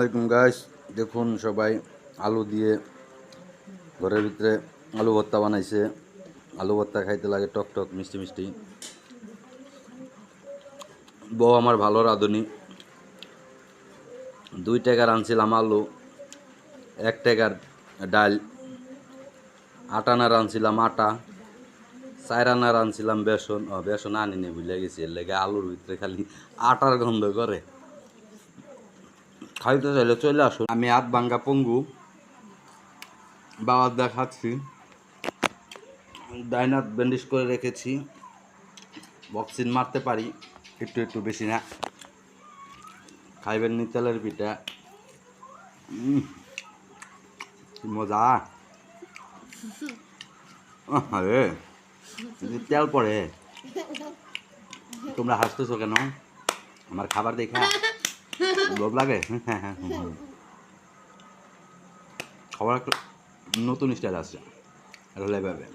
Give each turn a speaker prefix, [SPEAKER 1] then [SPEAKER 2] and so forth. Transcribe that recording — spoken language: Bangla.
[SPEAKER 1] আলাইকুম গাইস, দেখুন সবাই আলু দিয়ে ঘরের ভিতরে আলু ভর্তা বানাইছে। আলু ভর্তা খাইতে লাগে টক টক মিষ্টি মিষ্টি। বউ আমার ভালো রাঁধুনি। 2 টাকার আনছিলাম আলু, 1 টাকার ডাল, 8 আনার আনছিলাম আটা, 4 আনার আনছিলাম বেসন। বেসন আনিনি, ভুলে গেছি। এর লেগে আলুর ভিতরে খালি আটার গন্ধ করে। খাইতে চাইলে চলে আসুন। আমি হাত ভাঙ্গা পঙ্গু, বাবার দা খাচ্ছি। ডাইনাত ব্যান্ডেজ করে রেখেছি, বক্সিন মারতে পারি একটু একটু, বেশি না। খাইবেন নি তেলের পিঠা, কি মজা। আরে তেল পড়ে, তোমরা হাসতেছো কেন? আমার খাবার দেখা লোভ লাগে? খাবার একটা নতুন স্টাইল আছে, এটা হলে এভাবে।